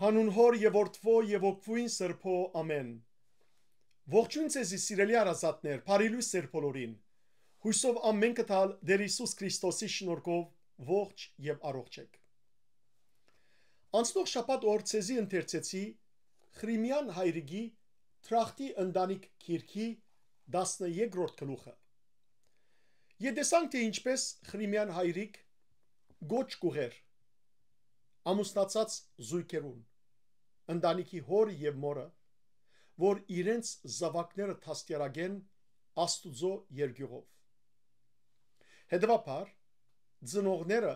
Հանուն հոր եւ որդվո եւ օգվույն սրբո ամեն։ Ողջույն ձեզի սիրելի արազատներ, բարի լույս ձեր բոլորին։ Հույսով ամեն կտալ Տեր Հիսուս Քրիստոսի շնորհքով ողջ եւ առողջ եք։ Անցնող շաբաթ օր ցեզի ընթերցեցի Խրիմյան հայրիկի Թրախտի ընտանիք քիրքի 13-րդ գլուխը։ Յետեսանք թե ինչպես Խրիմյան հայրիկ գոչ կուղեր ամուսնացած զույգերուն ընտանիքի հոր եւ մորը, որ իրենց զավակները թաստիարակեն Աստուծո երկյուղով։ Հետևաբար ծնողները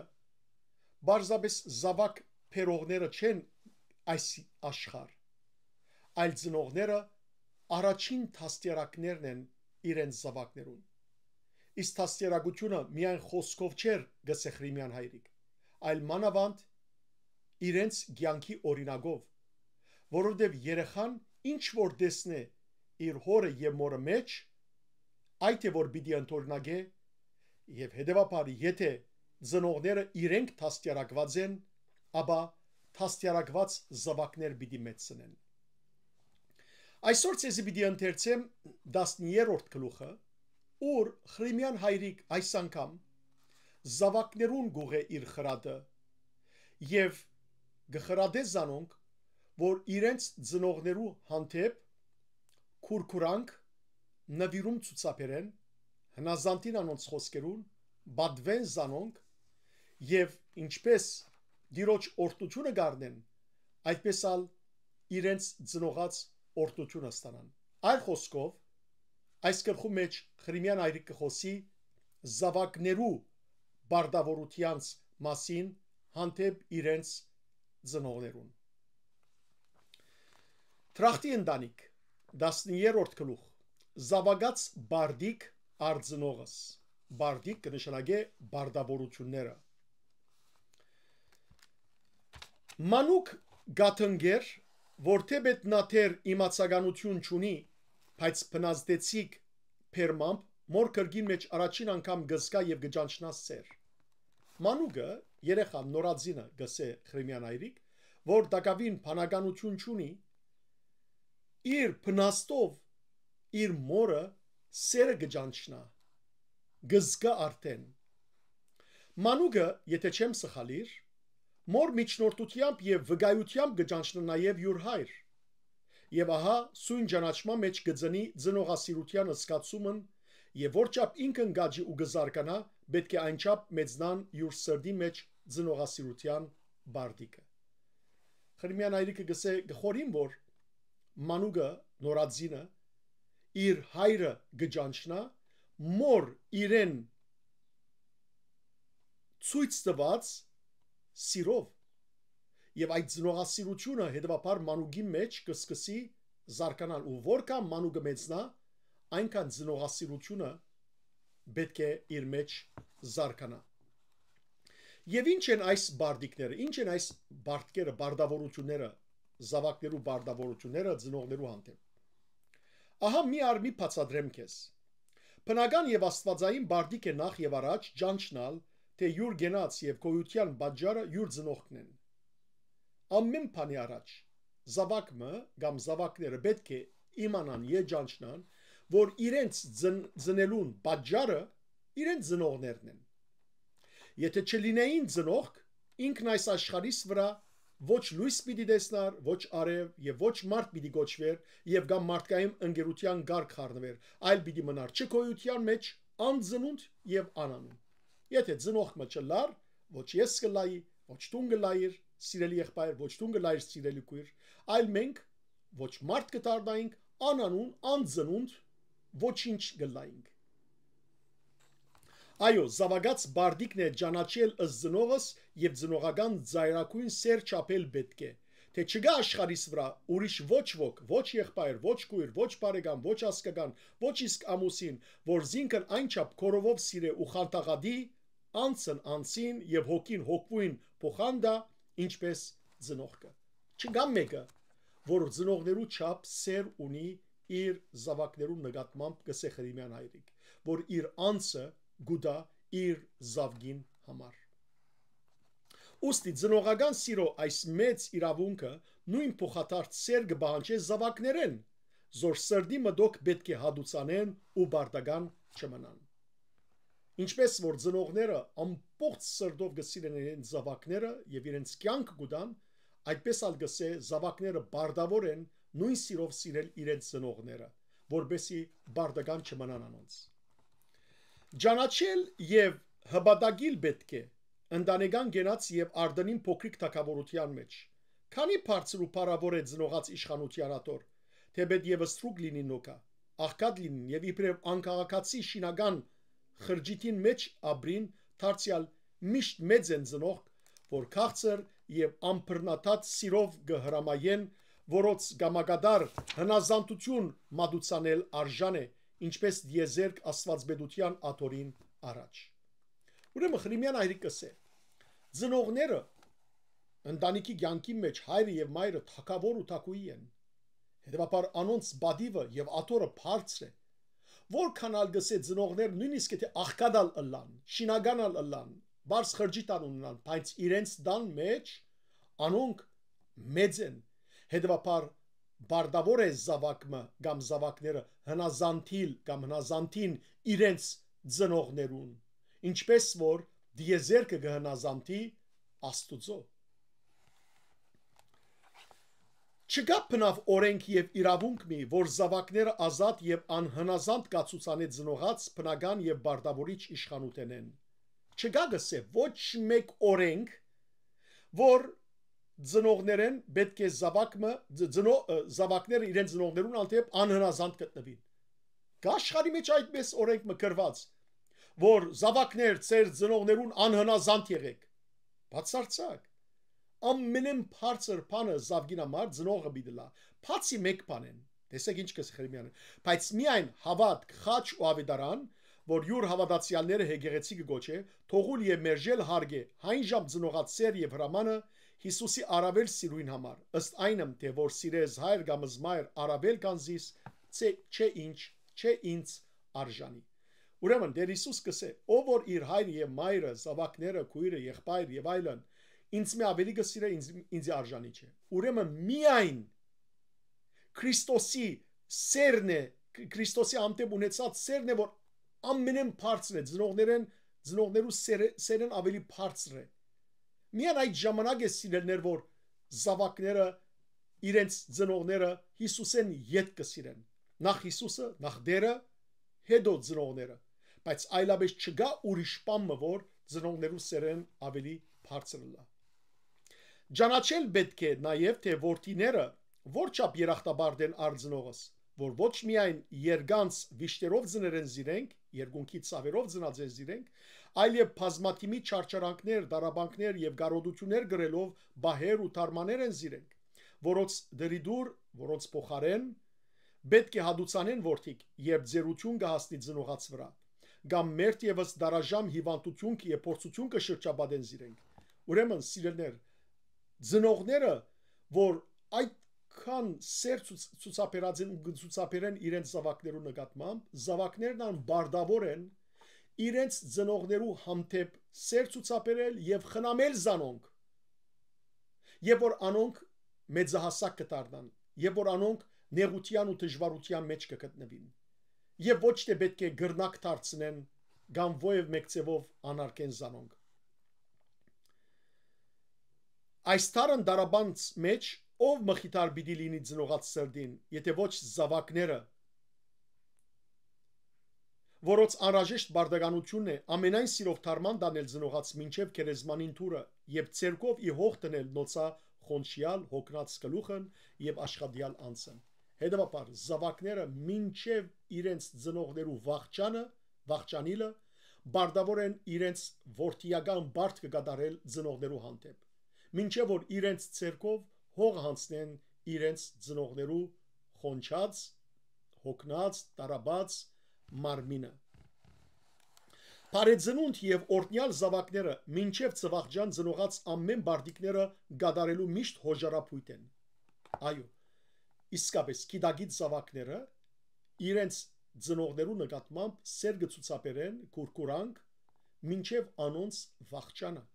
բարձրապես զավակ փերողները չեն այս աշխարհ, այլ ծնողները առաջին թաստիարակներն են իրենց զավակներուն։ Իսկ թաստիարակությունը միայն խոսքով չէր գսե Խրիմյան հայրիկ, այլ մանավանդ իրենց կյանքի օրինակով, որովհետև երեխան ինչ որ տեսնե իր հորը եւ մորը մեջ, այդ է որ պիտի ընդօրինակե, եւ հետեւաբար եթե ծնողները իրենք թաստիարակված են, ապա թաստիարակված զավակներ պիտի մեծնեն։ Այսօր ցեզի պիտի ընթերցեմ 10-րդ գլուխը, ուր Խրիմյան հայրիկ այս անգամ զավակներուն գուղե իր խրատը եւ գխրադե զանոնք, որ իրենց ծնողներու հանդեպ քուրքուրանք նվիրում ցուցաբերեն հնազանդին անոնց խոսքերուն, բադվեն զանոնք եւ ինչպես դիրոջ օրտությունը գարնեն, այդպես ալ իրենց ծնողած օրտությունը ստանան։ Այլ խոսքով այս գլխու մեջ Խրիմյան հայրիկ կխոսի զավակներու բարդավորությանց մասին հանդեպ իրենց ծնողներուն։ Թրախտի ընտանիք 13-րդ գլուխ զավակած բարդիկ արձնողս բարդիկ կնշանակե բարդավորությունները մանուկ գաթնգեր որ թեպետ նաթեր իմացականություն չունի բայց բնազդեցիկ փերմամբ մոր կրգին մեջ առաջին անգամ գզկա եւ գճանչնաս ծեր մանուկը երեխան նորածինը գսե Խրիմյան հայրիկ որ դակավին բանականություն չունի իր բնաստով իր մորը սերը գճանչնա գզկա արդեն մանուկը եթե չեմ սխալիր մոր միջնորդությամբ եւ վգայությամբ գճանչնա նաեւ յուր հայր եւ ահա սույն ճանաչման մեջ գծնի ծնողասիրության սկացումն եւ որչափ ինքն գաջի ու գզարկանա պետք է այնչափ մեծնան յուր սրդի մեջ ծնողասիրության բարդիկը Խրիմյան հայրիկը գսե գխորին որ մանուկը նորածինը իր հայրը գճանչնա մոր իրեն ցույց տված սիրով եւ այդ ծնողասիրությունը հետեւաբար մանուկի մեջ կսկսի զարգանալ ու որքան մանուկը մեծնա այնքան ծնողասիրությունը պետք է իր մեջ զարգանա եւ ինչ են այս բարդիկները ինչ են այս բարդկերը բարդավորությունները զավակներու բարդավորությունները ծնողներու հանդեպ ահա մի արմի բացադրեմ քեզ բնական եւ աստվածային բարդիկ է նախ եւ առաջ ճանչնալ թե յուր գենաց եւ գոյության բաժարը յուր ծնողքն են ամեն բանի առաջ զավակը կամ զավակները պետք է իմանան եւ ճանչնան որ իրենց ծնելուն բաժարը իրենց ծնողներն են եթե չլինեին ծնող ինքն այս աշխարհիս վրա ոչ լույս պիտի տեսնար ոչ արև եւ ոչ մարդ պիտի գոչվեր եւ կամ մարդկային ընկերության գարկ խառնվեր այլ պիտի մնար չգոյության մեջ անծնունդ եւ անանուն եթե ծնողքը չլար ոչ ես կլայի ոչ տուն կլայիր սիրելի եղբայր ոչ տուն կլայիր սիրելի քույր այլ մենք ոչ մարդ կդառնայինք անանուն անծնունդ ոչինչ կլայինք այո զավակած բարդիկն է ճանաչել ըստ ծնողս եւ ծնողական ծայրակույն սեր չափել պետք է թե չգա աշխարհիս վրա ուրիշ ոչ ոք ոչ եղբայր ոչ քույր ոչ բարեկամ ոչ ասկական ոչ իսկ ամուսին որ զինքն այնչափ կորովով սիրե ու խանտաղադի անցն անցին եւ հոգին հոգվույն փոխանդա ինչպես ծնողքը չգա մեկը որ ծնողներու չափ սեր ունի իր զավակներու նկատմամբ գսե Խրիմյան հայրիկ որ իր անձը գուդա իր զավգին համար Ուստի ծնողական սիրո այս մեծ իրավունքը նույն փոխադարձ սեր կբանջի զավակներեն, զոր սրդի մտոք պետք է հադուցանեն ու բարդական չմնան։ Ինչպես որ ծնողները ամբողջ սրտով գսիրեն իրենց զավակները եւ իրենց կյանք գուտան, այդպես ալ գսե զավակները բարդավոր են նույն սիրով սիրել իրենց ծնողները, որբեսի բարդական չմնան անոնց։ Ճանաչել եւ հպատակիլ պետք է ընտանեկան գենաց եւ արդենին փոքրիկ թակավորության մեջ։ Քանի բարձր ու փառավոր է ծնողած իշխանության ատոր, թե պետք եւս ստրուկ լինի նոկա, աղքատ լինին եւ իբրև անկաղակացի շինական խրջիտին մեջ ապրին, դարձյալ միշտ մեծ են ծնող, որ քաղցր եւ ամբռնաթաթ սիրով կհրամայեն, որոց գամագադար հնազանդություն մատուցանել արժան է, ինչպես դիեզերք աստվածբեդության աթորին առաջ։ Ուրեմն Խրիմյան հայրիկս է, ծնողները ընտանիքի կյանքի մեջ հայրը եւ մայրը թակավոր ու թակուի են, հետեւաբար անոնց բադիվը եւ աթորը բարձր է, որքան ալ գսե ծնողներ նույնիսկ եթե աղքատալ ըլլան, շինականալ ըլլան, բարձ խրջիտան ունենան, բայց իրենց դան մեջ անոնք մեծ են, հետեւաբար բարդավոր է զավակը կամ զավակները հնազանդիլ կամ հնազանդին իրենց ծնողներուն, ինչպես որ դիեզերքը կհնազանդի Աստուծո։ Չկա բնավ օրենք եւ իրավունք մի, որ զավակները ազատ եւ անհնազանդ կացուցանե ծնողած բնական եւ բարդավորիչ իշխանութենեն։ Չկա գսե ոչ մեկ օրենք, որ ծնողներեն պետք է զավակները իրենց ծնողներուն ալտեւ անհնազանդ գտնվին։ Կա աշխարհի մեջ այդպես օրենք մկրված, որ զավակներ ծեր ծնողներուն անհնազանդ եղեք։ Բացարձակ ամենեն բարձր բանը զավգին համար ծնողը բիդլա, բացի մեկ բան են, տեսեք ինչ կս Խրիմյանը, բայց միայն հավատք, խաչ ու ավետարան, որ յուր հավատացյալները հեգեղեցի կգոչե, թողուլ եւ մերժել հարգե, հայն ժամ ծնողած սեր եւ հրամանը Հիսուսի արավել սիրույն համար, ըստ այնմ, թե որ սիրես հայր կամ զմայր արավել կանզիս, չէ ինձ արժանի։ Ուրեմն Տեր Հիսուս կսե, ով որ իր հայր եւ մայրը, զավակները, քույրը, եղբայր եւ այլն ինձ մի ավելի գսիրե ինձ արժանի չէ։ Ուրեմն միայն Քրիստոսի սերն է, Քրիստոսի ամտեբ ունեցած սերն է, որ ամենեն բարձր է, ծնողներու սերն ավելի բարձր է։ Միայն այդ ժամանակ է սիրելներ, որ զավակները իրենց ծնողները Հիսուսեն յետ կսիրեն։ Նախ Հիսուսը, նախ Դերը, հետո ծնողները։ Բայց այլապես չկա ուրիշ բան, որ ծնողներու սերն ավելի բարձր լա։ Ճանաչել պետք է նաև թե որդիները որչափ երախտաբարդ են արձնողս, որ ոչ միայն երգանց վիշտերով ծներեն զիրենք, երկունքի ցավերով ծնածեն զիրենք, այլև բազմաթիմի չարչարանքներ, դարաբանքներ եւ գարոդություններ գրելով բահեր ու թարմաներ են զիրենք, որոնց դրիդուր, որոնց փոխարեն պետք է հադուցանեն որդիկ, երբ ձերություն կհասնի ծնողած վրա, կամ մերթ եւս դարաժամ հիվանդություն եւ փորձություն կշրջապատեն զիրենք։ Ուրեմն սիրելներ, ծնողները, որ այդքան սեր ցուցաբերեն իրենց զավակներու նկատմամբ, զավակներն ան բարդավոր են իրենց ծնողներու համտեպ սեր ցուցաբերել եւ խնամել զանոնք, եւ որ անոնք մեծահասակ կդառնան, եւ որ անոնք նեղության ու դժվարության մեջ կգտնվին, եւ ոչ թե պետք է գրնակ դարձնեն կամ ովև մեկ ձևով անարգեն զանոնք։ Այս տարան դարաբանց մեջ ով մխիթար պիտի լինի ծնողած սրդին, եթե ոչ զավակները, որոց անհրաժեշտ բարդականությունն է ամենայն սիրով թարման դանել ծնողած մինչև քերեզմանին թուրը եւ ցերկով ի հող դնել նոցա խոնչյալ հոգնած գլուխն եւ աշխատյալ անձն։ Հետևաբար զավակները մինչև իրենց ծնողներու վախճանիլը բարդավոր են իրենց որդիական բարդ կկատարել ծնողներու հանդեպ, մինչև որ իրենց ցերկով հող հանցնեն իրենց ծնողներու խոնչած, հոգնած, տարաբած մարմինը։ Բարեծնունդ եւ օրտնյալ զավակները մինչև ծվախջան ծնողած ամեն բարդիկները գադարելու միշտ հոժարապույտ են։ Այո, իսկապես գիտագիտ զավակները իրենց ծնողներու նկատմամբ սեր կցուցաբերեն կուրկուրանք մինչև անոնց վախճանը։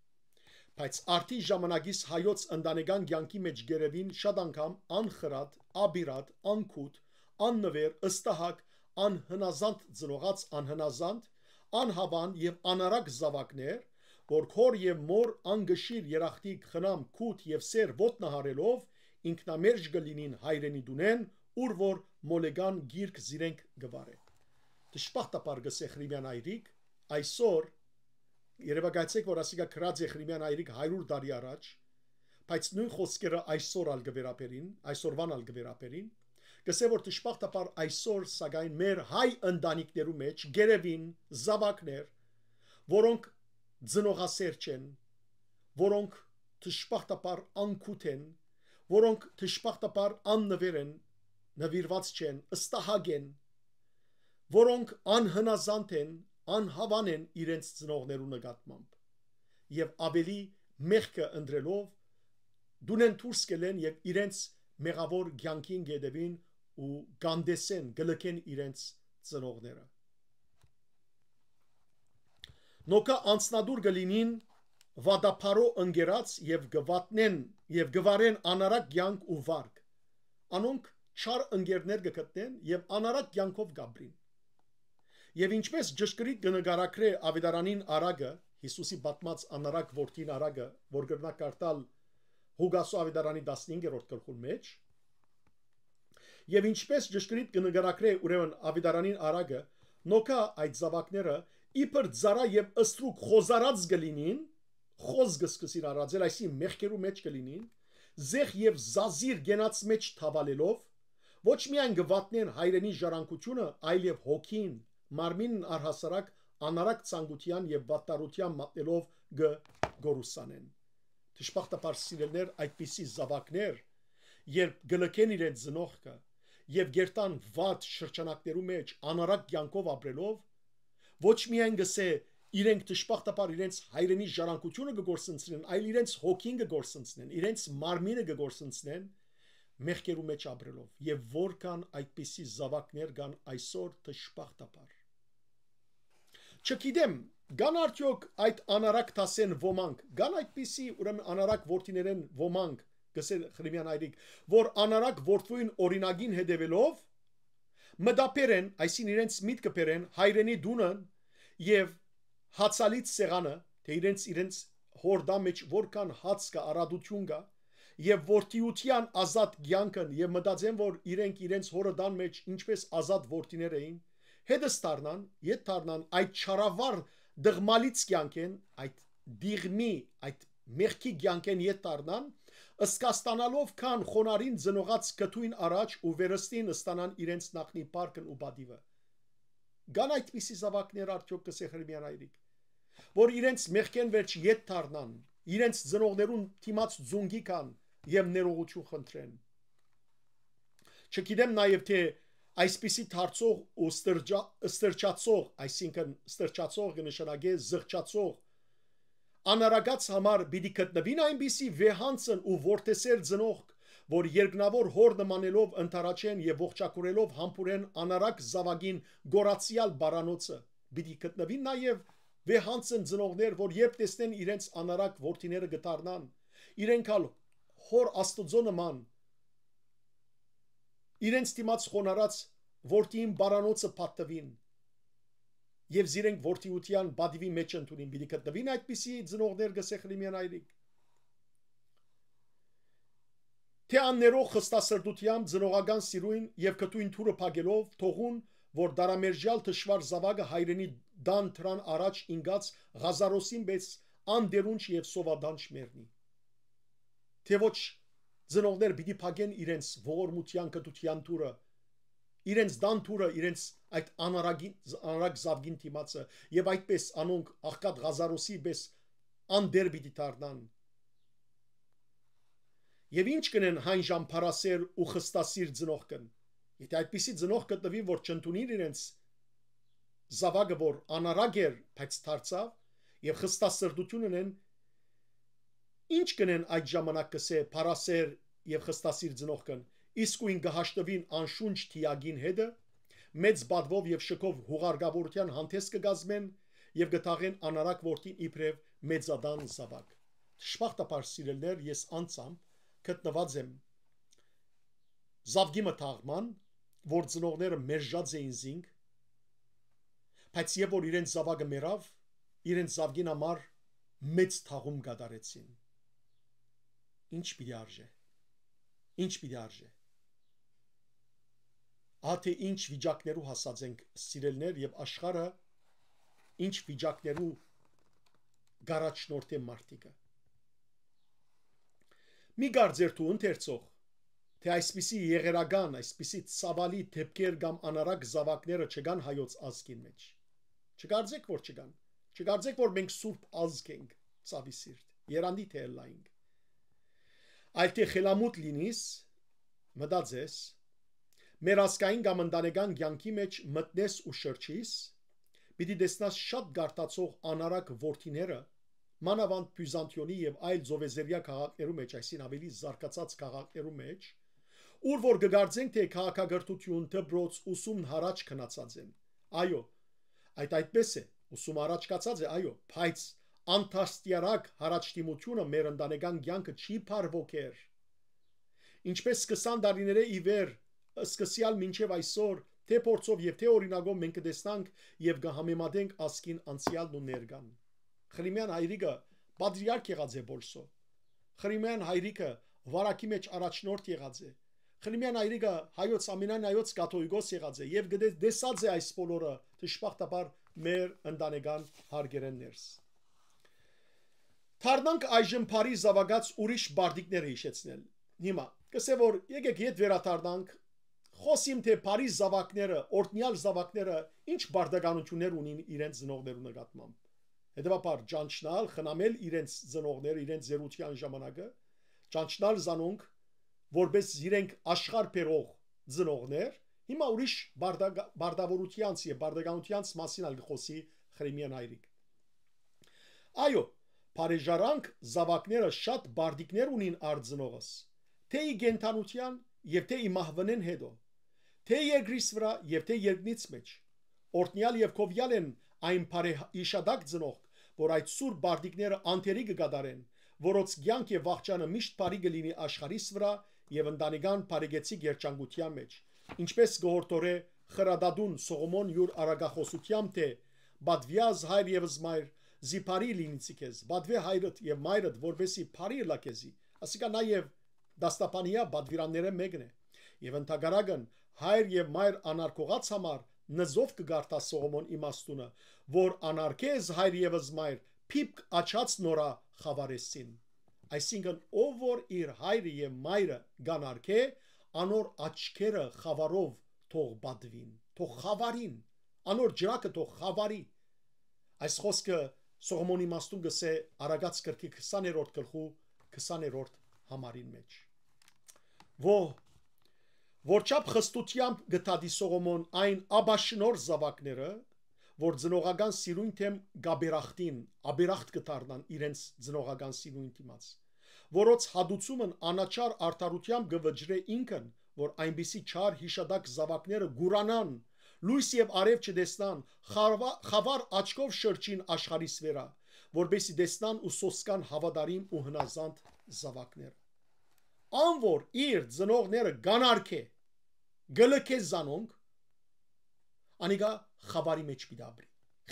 Բայց արդի ժամանակիս հայոց ընտանեկան կյանքի մեջ գերևին շատ անգամ անխրատ, աբիրատ, անքուտ, աննվեր, ըստահակ, անհնազանդ ծնողած անհնազանդ, անհավան եւ անարակ զավակներ, որ քոր եւ մոր անգշիր երախտիկ խնամ քուտ եւ սեր ոտնահարելով ինքնամերժ գլինին հայրենի դունեն, ուր որ մոլեգան գիրք զիրենք գվարե։ Դժբախտաբար գսե Խրիմյան այրիկ, այսօր երևակայեցեք, որ ասիկա քրած է Խրիմյան այրիկ 100 տարի առաջ, բայց նույն խոսքերը այսօր ալ գվերապերին, այսօրվան ալ գվերապերին, գսե որ դժբախտաբար այսօր սակայն մեր հայ ընտանիքներու մեջ գերևին զավակներ, որոնք ծնողասեր չեն, որոնք դժբախտաբար անքուտ են, որոնք դժբախտաբար աննվեր են, նվիրված չեն, ըստահակ են, որոնք անհնազանդ են, անհավան են իրենց ծնողներու նկատմամբ եւ ավելի մեղքը ընտրելով դունեն դուրս գելեն եւ իրենց մեղավոր կյանքին գետևին ու գանդեսեն գլկեն իրենց ծնողները նոկա անցնադուր գլինին վադապարո ընկերած եւ գվատնեն եւ գվարեն անարակ կյանք ու վարկ անոնք չար ընկերներ գտնեն եւ անարակ կյանքով գաբրին Եվ ինչպես ճշգրիտ կնկարագրե Ավետարանին արագը, Հիսուսի պատմած անարակ որդին արագը, որ կրնա կարդալ Հուգասո Ավետարանի 15-րդ գլխում մեջ, եւ ինչպես ճշգրիտ կնկարագրե ուրեմն Ավետարանին արագը, նոկա այդ զավակները իբր ծառա եւ ըստրուկ խոզարած գլինին, խոսքը սկսին արածել, այսի մեղքերու մեջ գլինին, զեղ եւ զազիր գենաց մեջ թավալելով, ոչ միայն գվատնեն հայրենի ժառանգությունը, այլև հոգին Մարմինն առհասարակ անարակ ցանկության եւ վատտարության մատնելով գորուսանեն։ Դժբախտաբար սիրելներ այդպիսի զավակներ, երբ գլկեն իրենց ծնողքը եւ գերտան վատ շրջանակներու մեջ անարակ կյանքով ապրելով, ոչ միայն գսե իրենք դժբախտաբար իրենց հայրենի ժառանգությունը կգործընծնեն, այլ իրենց հոգին կգործընծնեն, իրենց մարմինը կգործընծնեն մեղքերու մեջ ապրելով եւ որքան այդպիսի զավակներ կան այսօր դժբախտաբար Չգիտեմ, գան արդյոք այդ անարակ տասեն ոմանք, գան այդպիսի ուրեմն անարակ որդիներեն ոմանք, գսել Խրիմյան այրիկ, որ անարակ որդվույն օրինագին հետևելով, մդապերեն, այսին իրենց միտքը պերեն, հայրենի դունն եւ հացալից սեղանը, թե իրենց հորդա մեջ որքան հաց կա, արադություն կա, եւ որդիության ազատ կյանքն եւ մտածեն, որ իրենց հորդան մեջ ինչպես ազատ որդիներ էին, հետս դառնան, ետ դառնան այդ չարավար դղմալից կյանքեն, այդ դիղմի, այդ մեղքի կյանքեն ետ դառնան, ըսկաստանալով քան խոնարին ծնողած կթույն առաջ ու վերստին ստանան իրենց նախնի պարկն ու բադիվը։ Գան այդպիսի զավակներ արդյոք կսե Խրիմյան այրիկ, որ իրենց մեղքեն վերջ ետ դառնան, իրենց ծնողներուն թիմած զունգի կան եւ ներողություն խնդրեն։ Չգիտեմ նաեւ թե այսպիսի թարցող ու ստրճացող, այսինքն ստրճացող կնշանակե զղջացող, անարագած համար պիտի գտնվին այնպիսի վեհանցն ու որդեսեր ծնող, որ երկնավոր հոր նմանելով ընթարաչեն եւ ողջակուրելով համբուրեն անարակ զավագին գորացիալ բարանոցը, պիտի գտնվին նաեւ վեհանցն ծնողներ, որ երբ տեսնեն իրենց անարակ որդիները գտարնան, իրենք ալ հոր Աստծո նման իրենց դիմաց խոնարած որդին բարանոցը պատտվին եւ զիրենք որդիության բադիվի մեջ ընդունին պիտի գտնվին այդպիսի ծնողներ գսե Խրիմյան այրիկ թե աններող խստասրտությամբ ծնողական սիրույն եւ կտույն թուրը փագելով թողուն որ դարամերժյալ թշվար զավակը հայրենի դան թրան առաջ ինգած Ղազարոսին բես անդերունչ եւ սովադանչ մեռնի թե ոչ ծնողներ պիտի փագեն իրենց ողորմության կտության թուրը իրենց դան թուրը իրենց այդ անարակ զավգին թիմացը եւ այդպես անոնք աղքատ Ղազարոսի պես անդեր պիտի դառնան եւ ինչ կնեն հայն ժամփարասեր ու խստասիր ծնող կն եթե այդպիսի ծնող գտնվի որ չընդունին իրենց զավակը որ անարակ էր բայց դարձավ եւ խստասրտություն ունեն ինչ կնեն այդ ժամանակ կսե փարասեր եւ խստասիր ծնող կն իսկույն գահաշտվին անշունչ թիագին հետը մեծ բադվով եւ շքով հուղարգավորության հանդես կգազմեն եւ գտաղեն անարակ որդին իբրև մեծադան զավակ Շփախտապար սիրելներ, ես անցամ գտնված եմ Զավգի մտաղման, որ ծնողները մերժած էին զինք, բայց եւ որ իրենց զավակը մեռավ, իրենց զավգին համար մեծ թաղում կատարեցին։ Ինչ պիտի արժե։ Ինչ պիտի արժե։ Ահա ինչ վիճակներու հասած ենք սիրելներ եւ աշխարհը ինչ վիճակներու գարաչնորդ է մարդիկը։ Մի գարձեր դու ընթերցող, թե այսպիսի եղերական, այսպիսի ցավալի դեպքեր կամ անարակ զավակները չկան հայոց ազգին մեջ։ Չգարձեք, որ չկան։ Չգարձեք, որ մենք սուրբ ազգ ենք, ցավի սիրտ, երանդի թե լայնք։ Այլ թե խելամուտ լինիս, մտածես, մեր ազգային կամ ընտանեկան կյանքի մեջ մտնես ու շրջիս, պիտի տեսնաս շատ գարտացող անարակ որդիները, մանավանդ Բյուզանդիոնի եւ այլ զովեզերիա քաղաքներու մեջ, այսին ավելի զարգացած քաղաքներու մեջ, ուր որ կգարձենք թե քաղաքագրթություն, դպրոց, ուսում հարաճ քնացած են։ Այո, այդպես է, ուսում առաջ կացած է, այո, բայց անթաստիարակ հարաճտիմությունը մեր ընտանեկան կյանքը չի փարվոքեր։ Ինչպես 20 տարիների ի վեր սկսյալ մինչև այսօր, թե փորձով եւ թե օրինակով մենք կտեսնանք եւ կհամեմատենք ասկին անցյալն ու ներկան։ Խրիմյան հայրիկը պատրիարք եղած է բոլսո։ Խրիմյան հայրիկը վարակի մեջ առաջնորդ եղած է։ Խրիմյան հայրիկը հայոց ամենայն հայոց կաթողիկոս եղած է եւ դեսած է այս բոլորը դժբախտաբար մեր ընտանեկան հարգերներս։ Թարնանք այժմ բարի զավակած ուրիշ բարդիկներ հիշեցնել։ Հիմա կսե որ եկեք իդ վերադառնանք խոսիմ թե բարի զավակները, օրտնյալ զավակները ինչ բարդականություններ ունին իրենց ծնողներու նկատմամբ։ Հետևաբար ճանչնալ, խնամել իրենց ծնողները իրենց զերության ժամանակը, ճանչնալ զանոնք որպես իրենք աշխարհ բերող ծնողներ, հիմա ուրիշ բարդավորությանց եւ բարդականությանց մասին ալ խոսի Խրիմյան հայրիկ։ Այո, բարեժարանք զավակները շատ բարդիկներ ունին արձնողս, թե ի գենթանության եւ թե ի մահվնեն հետո, թե երկրից վրա եւ թե երկնից մեջ։ Օրտնյալ եւ կովյալ են այն բարեիշադակ ծնող, որ այդ սուր բարդիկները անտերի կգադարեն, որոց կյանք եւ վաղճանը միշտ բարի կլինի աշխարհիս վրա եւ ընտանեկան բարեգեցիկ երջանկության մեջ, ինչպես գորտորե խրադադուն Սողոմոն յուր արագախոսությամբ թե բադվիազ հայր եւ զմայր զիփարի լինիցի քեզ, բադվե հայրդ եւ մայրդ որբեսի բարի լակեզի, ասիկա նաեւ դաստապանիա բադվիրանները մեկն է եւ ընդհանրական հայր եւ մայր անարգողած համար նզով կգարտա Սողոմոն իմաստունը, որ անարգեզ հայր եւ զմայր փիփ աչած նորա խավարեսին։ Այսինքն ով որ իր հայրը եւ մայրը գանարքե, անոր աչքերը խավարով թող բադվին, թող խավարին, անոր ջրակը թող խավարի։ Այս խոսքը Սողոմոնի իմաստուն գսե Արագած գրքի 20-րդ գլխու 20-րդ համարին մեջ։ Որչափ խստությամբ գտադի Սողոմոն այն աբաշնոր զավակները, որ ծնողական սիրուն թեմ գաբերախտին, աբերախտ կդառնան իրենց ծնողական սիրուն դիմաց, որոց հադուցումն անաչար արդարությամբ գվջրե ինքն, որ այնպիսի չար հիշադակ զավակները գուրանան, լույս եւ արև չդեսնան, խավար աչքով շրջին աշխարհիս վրա, որբեսի դեսնան ու սոսկան հավատարիմ ու հնազանդ զավակները։ Անոր իր ծնողները գանարքե, գլկե զանոնք, անիգա խավարի մեջ պիտի ապրի,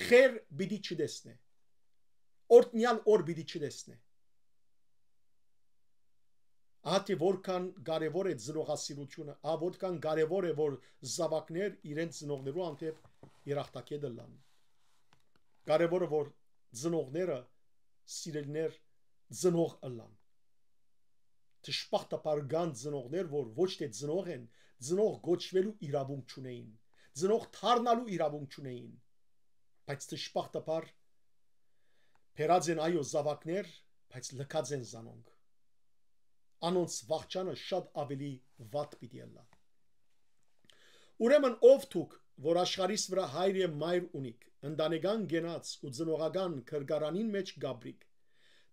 խեր պիտի չդեսնե, օրտնյալ օր պիտի չդեսնե։ Ահա որքան կարևոր է ծնողասիրությունը, որքան կարևոր է որ զավակներ իրենց ծնողներու անտեպ երախտակետ լան։ Կարևորը որ ծնողները սիրելներ ծնող ըլլան։ Դժբախտաբար կան ծնողներ, որ ոչ թե ծնող են, ծնող գոչվելու իրավունք չունեին, ծնող դառնալու իրավունք չունեին, բայց դժբախտաբար փերած են այո զավակներ, բայց լքած են զանոնք։ Անոնց վախճանը շատ ավելի վատ պիտի լա։ Ուրեմն ով դուք, որ աշխարհիս վրա հայր եւ մայր ունիք, ընտանեկան գենաց ու ծնողական քրգարանին մեջ գաբրիկ,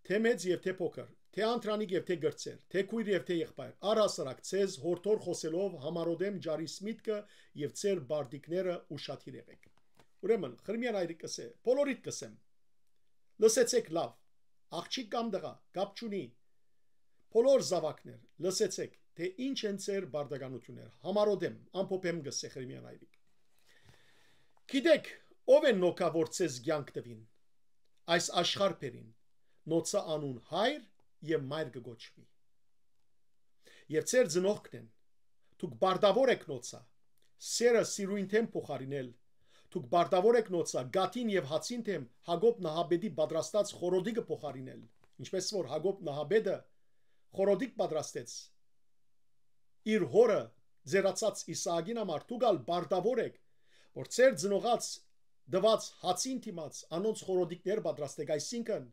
թե մեծ եւ թե փոքր, թե անտրանիկ եւ թե գրծեր, թե քույր եւ թե եղբայր, առասարակ ցեզ հորթոր խոսելով համարոդեմ ջարիս միտքը եւ ծեր բարդիկները ուշադիր եղեք։ Ուրեմն Խրիմյան հայրիկ կսե, բոլորիդ կսեմ։ Լսեցեք լավ, աղջիկ կամ դղա, կապ չունի։ Բոլոր զավակներ, լսեցեք, թե ինչ են ձեր բարդականությունները։ Համարոտ եմ, ամփոփ եմ գսե Խրիմյան հայրիկ։ Գիտեք, ով են նոքա որ ցեզ կյանք տվին։ Այս աշխարհերին նոցա անուն հայր եւ մայր կգոչվի։ Եվ ձեր ծնողքն են, դուք բարդավոր եք նոցա, սերը սիրույն թեմ փոխարինել, դուք բարդավոր եք նոցա, գատին եւ հացին թեմ Հակոբ նահաբեդի պատրաստած խորոդիկը փոխարինել, ինչպես որ Հակոբ նահաբեդը խորոդիկ պատրաստեց իր հորը ձերացած Իսահակին համար, դուք ալ բարդավոր եք, որ ձեր ծնողած դված հացին թիմած անոնց խորոդիկներ պատրաստեք, այսինքն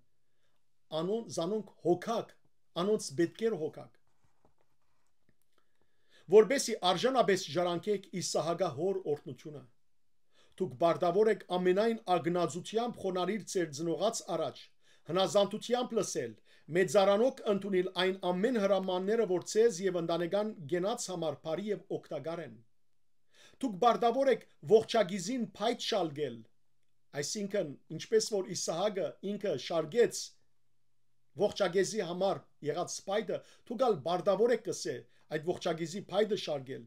անոնք հոգակ, անոնց բետկեր հոգակ, որբեսի արժանաբես ժառանգեք Իսահակա հոր օրհնությունը։ Դուք բարդավոր եք ամենայն ագնացությամբ խոնարհիր ձեր ծնողած առաջ, հնազանդությամբ լսել, մեծարանոք ընդունել այն ամեն հրամանները, որ ձեզ եւ ընտանեկան գենաց համար բարի եւ օգտակար են։ Դուք բարդավոր եք ողջագիզին փայտ շալգել, այսինքն ինչպես որ Իսահակը ինքը շարգեց ողջագեզի համար եղած սպայդը, դուք ալ բարդավոր եք կսե այդ ողջագիզի փայտը շարգել,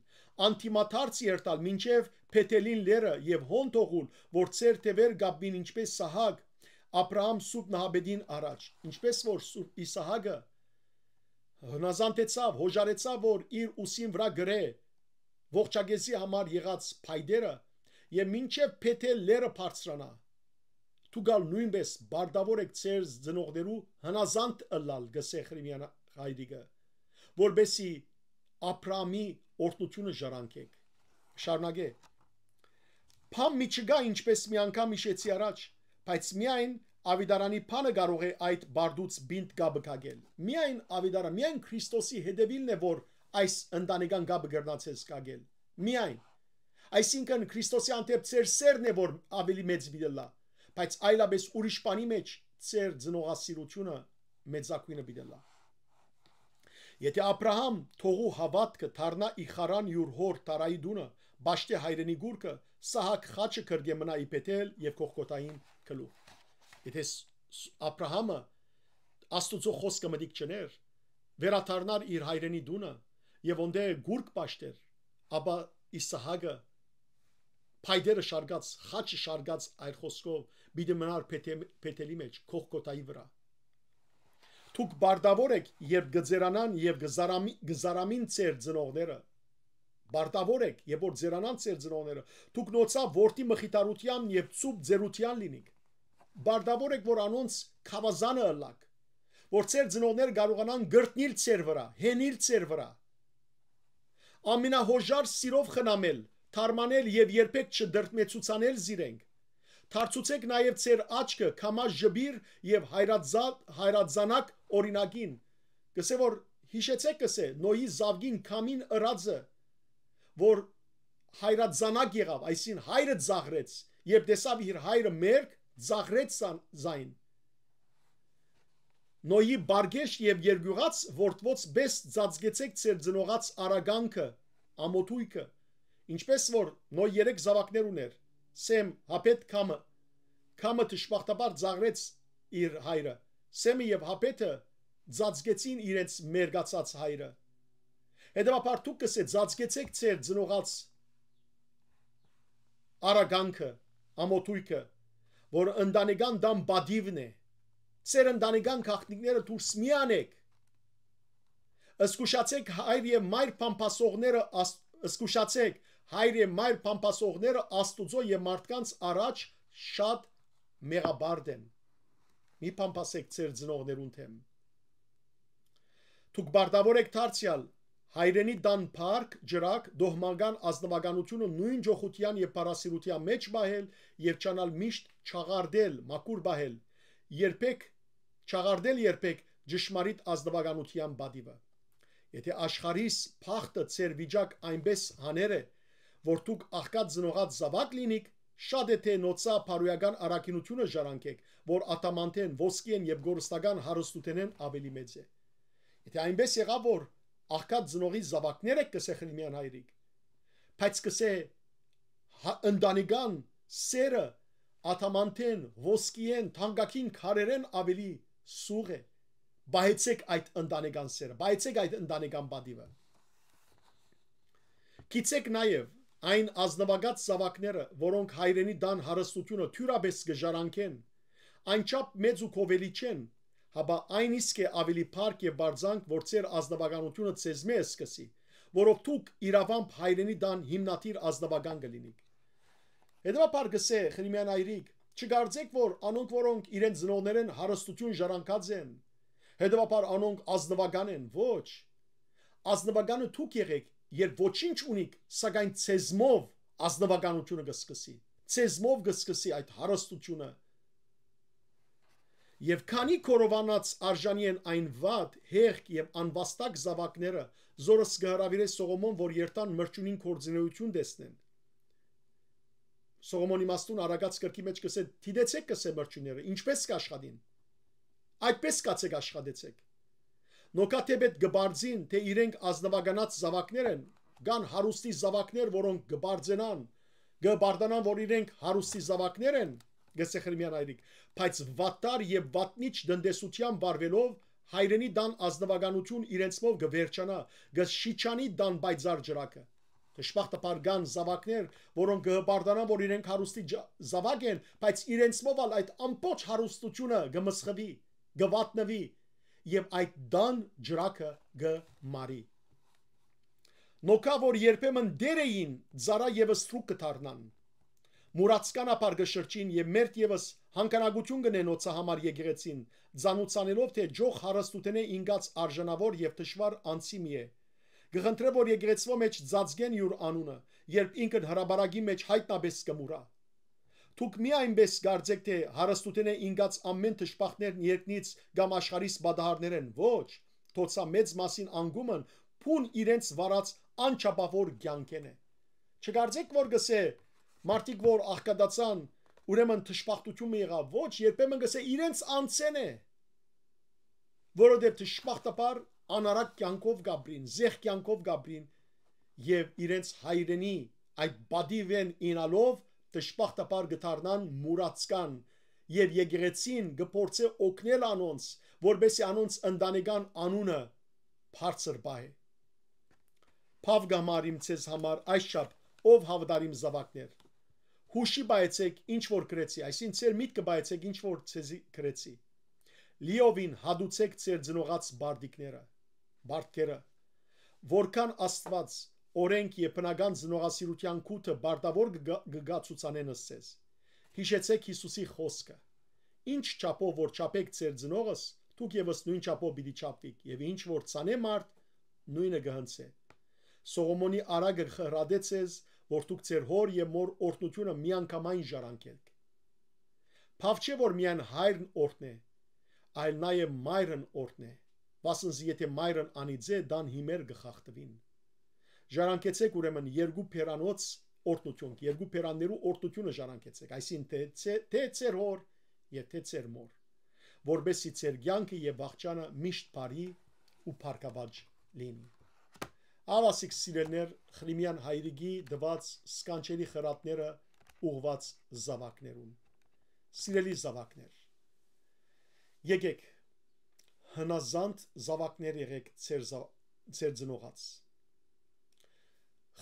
անտիմաթարց երտալ մինչև Փեթելին լերը եւ հոն թողուլ, որ ծեր թևեր գաբին ինչպես Սահակ, Աբրահամ սուրբ նահաբեդին առաջ, ինչպես որ սուրբ Իսահակը հնազանդեցավ, հոժարեցավ, որ իր ուսին վրա գրե ողջագեզի համար եղած փայդերը եւ մինչև Փեթել լերը բարձրանա։ Դուք ալ նույնպես բարդավոր եք ծեր ծնողներու հնազանդ ըլլալ գսե Խրիմյան հայրիկը, որբեսի Աբրահամի օրհնությունը ժառանգեք։ Շարունակե։ Փամ մի չգա ինչպես մի անգամ հիշեցի առաջ, բայց միայն Ավիդարանի փանը կարող է այդ բարդուց բինտ գաբը կագել։ Միայն Ավիդարը, միայն Քրիստոսի հետևիլն է, որ այս ընտանեկան գաբը գրնացես կագել։ Միայն։ Այսինքն Քրիստոսի անտեպ ծեր սերն է, որ ավելի մեծ բիդելա, բայց այլապես ուրիշ բանի մեջ ծեր ծնողասիրությունը մեծակույնը բիդելա։ Եթե Աբրահամ թողու հավատքը դառնա իխարան յուր հոր Տարայի դունը, բաշտե հայրենի գուրկը, Սահակ խաչը կրգե մնա իպետել եւ կողկոտային կլու։ Եթե Աբրահամը Աստուծո խոսքը մտիկ չներ, վերադառնար իր հայրենի դունը եւ ոնդե գուրկ բաշտեր, ապա Իսահակը փայդերը շարգած, խաչը շարգած այր խոսքով բիդը մնար Փեթելի մեջ կողկոտայի վրա։ Դուք բարդավոր եք, երբ գծերանան եւ գզարամին ծեր ծնողները։ Բարդավոր եք, երբ որ ձերանան ծեր ծնողները, դուք նոցա որդի մխիթարության եւ ծուփ ձերության լինիք։ Բարդավոր եք, որ անոնց խավազանը ըլլակ, որ ծեր ծնողները կարողանան գրտնել ծեր վրա, հենիլ ծեր վրա։ Ամենահոժար սիրով խնամել, թարմանել եւ երբեք չդրտմեցուցանել զիրենք։ Թարցուցեք նաև ծեր աչքը կամազ ժբիր եւ հայրածանակ օրինակին։ Գսե որ հիշեցեք գսե Նոյի զավգին կամին ըրածը, որ հայրածանակ եղավ, այսին հայրը ծաղրեց, երբ տեսավ իր հայրը մերկ, ծաղրեց զայն։ Նոյի բարգեշ եւ երգյուղած որդվոց բես ծածկեցեք ծեր ծնողած արագանքը, ամոթույքը, ինչպես որ Նոյ 3 զավակներ ուներ, Սեմ, Հապետ, Քամը տշպախտաբար ծաղրեց իր հայրը, Սեմը եւ Հապետը ծածկեցին իրենց մերգացած հայրը։ Հետևաբար դուք կսե ծածկեցեք ծեր ծնողած արագանքը, ամոթույքը, որ ընտանեկան դամ բադիվն է, ծեր ընտանեկան քաղաքնիկները դուրս մի անեք, զգուշացեք հայր եւ մայր փամփասողները, զգուշացեք հայր եւ մայր փամփասողները Աստուծո եւ մարդկանց առաջ շատ մեղաբարդ են։ Մի փամփասեք ծեր ծնողներուն թեմ։ Դուք բարդավոր եք դարձյալ հայրենի դան փառք, ջրակ, դոհմական ազնվականությունը նույն ջոխության եւ պարասիրության մեջ բահել եւ ճանալ միշտ չաղարդել, մակուր բահել, երբեք ճշմարիտ ազնվականության բադիվը։ Եթե աշխարհիս փախտը ծեր վիճակ այնպես հաներ է, որ դուք աղքատ ծնողած զավակ լինիք, շատ է թե նոցա փարոյական առաքինությունը ժառանգեք, որ ատամանտեն, ոսկեն եւ գորստական հարստութենեն ավելի մեծ է։ Եթե այնպես եղավ, որ աղքատ ծնողի զավակներ եք կսե Խրիմյան հայրիկ, բայց կսե ընտանեկան սերը ատամանտեն, ոսկիեն, թանկագին քարերեն ավելի սուղ է։ Բայեցեք այդ ընտանեկան սերը, բայեցեք այդ ընտանեկան բադիվը։ Գիտեք նաև այն ազնվագած զավակները, որոնք հայրենի դան հարստությունը թյուրաբես կժարանքեն, այնչափ մեծ ու կովելի չեն, հաբա այն իսկ է ավելի փառք եւ բարձանք, որ ծեր ազնվականությունը ցեզ մեզ սկսի, որով դուք իրավամբ հայրենի դան հիմնադիր ազնվական կլինիք։ Հետևաբար գսե Խրիմյան այրիկ, չգարձեք, որ անոնք, որոնք իրենց ծնողներեն հարստություն ժառանգած են, հետևաբար անոնք ազնվական են, ոչ։ Ազնվականը դուք եղեք, երբ ոչինչ ունիք, սակայն ցեզմով ազնվականությունը կսկսի, ցեզմով կսկսի այդ հարստությունը։ Եվ քանի կորովանած արժանի են այն վատ, հերք եւ անվաստակ զավակները, զորս կհրավիրե Սողոմոն, որ երթան մրջունին կորձնեություն տեսնեն։ Սողոմոնի մաստուն արագած կրկի մեջ կսե դիդեցեք կսե մրջունները, ինչպես կաշխատին։ Այդպես կացեք աշխատեցեք։ Նոկատեբետ գբարձին, թե իրենք ազնվականած զավակներ են, կան հարուստի զավակներ, որոնք գբարձենան, գբարդանան, որ իրենք հարուստի զավակներ են, գսե Խրիմյան այրիկ, բայց վատար եւ վատնիչ դնդեսության բարվելով հայրենի դան ազնվականություն իրենցմով գվերջանա, գշիչանի դան բայձար ջրակը։ Դժբախտաբար կան զավակներ, որոնք գբարդանան, որ իրենք հարուստի զավակ են, բայց իրենցմով այդ ամբողջ հարուստությունը գմսխվի, գվատնվի եւ այդ դան ջրակը գմարի։ Նոկա որ երբեմն դեր էին, ծառա եւս թրուկ կդառնան։ Մուրացկանապար գշրջին եւ մերտ եւս հանկանագություն կնեն օծա համար եկեղեցին, ծանուցանելով թե ջող հարստութենե ինգած արժանավոր եւ դժվար անցի մի է։ Գխնդրե որ եկեղեցվո մեջ ծածկեն յուր անունը, երբ ինքն հրաբարագի մեջ հայտնաբես կմուրա։ Դուք մի այնպես գարձեք թե հարստութենե ինգած ամեն դժբախտներն երկնից կամ աշխարհից բադահարներ են, ոչ, թոցա մեծ մասին անգումն փուն իրենց վարած անչափավոր կյանքեն է։ Չգարձեք որ գսե մարդիկ որ աղքատացան, ուրեմն դժբախտություն եղավ, ոչ, երբեմն գսե իրենց անցեն է, որովհետև դժբախտաբար անարակ կյանքով գաբրին, զեղ կյանքով գաբրին եւ իրենց հայրենի այդ բադիվեն ինալով դժբախտաբար գտարնան մուրացկան եւ եկեղեցին գործե օգնել անոնց, որբեսի անոնց ընտանեկան անունը բարձր բահե։ Փավ գամարիմ ցեզ համար այսչափ ով հավատարիմ զավակներ։ Հուշի բայեցեք ինչ որ գրեցի, այսին ծեր միտքը բայեցեք ինչ որ ցեզի գրեցի։ Լիովին հադուցեք ծեր ծնողած բարդիկները, բարդքերը, որքան Աստված օրենք եւ բնական ծնողասիրության կութը բարդավոր գգացուցանենս ցեզ։ Հիշեցեք Հիսուսի խոսքը։ Ինչ չափով որ չափեք ծեր ծնողս, դուք եւս նույն չափով պիտի չափվիք, եւ ինչ որ ցանե մարդ, նույնը գհնցե։ Սողոմոնի արագը խրադեց ես, որ դուք ծեր հոր եւ մոր օրտնությունը միանգամայն ժառանգեք։ Փավ չէ որ միայն հայրն օրհն է, այլ նաեւ մայրն օրհն է, վասնզի եթե մայրն անիծե, դան հիմեր գխախտվին։ Ժառանգեցեք ուրեմն երկու փերանոց օրտնություն, երկու փերաններու օրտնությունը ժառանգեցեք, այսինքն թե ծեր հոր եւ թե ծեր մոր, որբեսի ծեր կյանքը եւ վաղճանը միշտ բարի ու փառքաբաճ լինի։ Ավասիկ սիրելներ, Խրիմյան հայրիկի դված սկանչելի խրատները ուղված զավակներուն։ Սիրելի զավակներ, եկեք հնազանդ զավակներ եղեք ծեր ծնողած։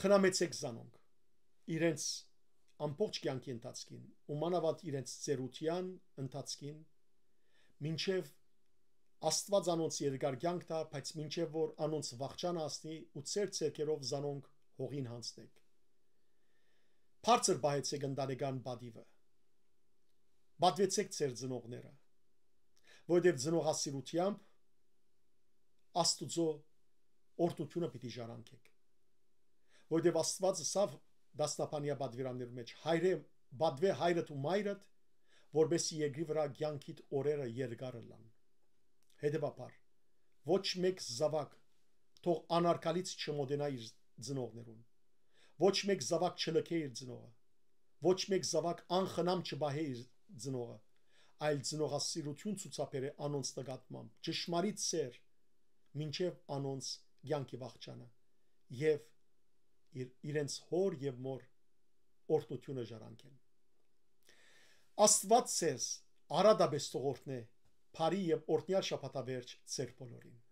Խնամեցեք զանոնք իրենց ամբողջ կյանքի ընթացքին, ու մանավանդ իրենց ծերության ընթացքին, մինչև Աստված անոնց երկար կյանք տա, բայց մինչև որ անոնց վախճանը ասնի ու ծեր ցերկերով զանոնք հողին հանցնեք։ Բարձր բայեցեք ընտանեկան բադիվը։ Բադվեցեք ծեր ծնողները, որովհետև ծնողասիրությամբ Աստուծո օրհնությունը պիտի ժառանգեք։ Որովհետև Աստված ասավ դաստապանյա բադվիրաններու մեջ. հայրե բադվե հայրդ ու մայրդ, որբեսի երկրի վրա կյանքիդ օրերը երկար լան։ Հետևաբար ոչ մեկ զավակ թող անարգալից չմոդենա իր ծնողներուն, ոչ մեկ զավակ չլքե իր ծնողը, ոչ մեկ զավակ անխնամ չբահե իր ծնողը, այլ ծնողասիրություն ցուցաբերե անոնց նկատմամբ, ճշմարիտ սեր, մինչև անոնց կյանքի վախճանը եւ իրենց հոր եւ մոր օրհնությունը ժառանգեն։ Աստված ցեզ արադաբես թողորտնե Փարի եւ օրհնյալ շաբաթավերջ ձեր բոլորին։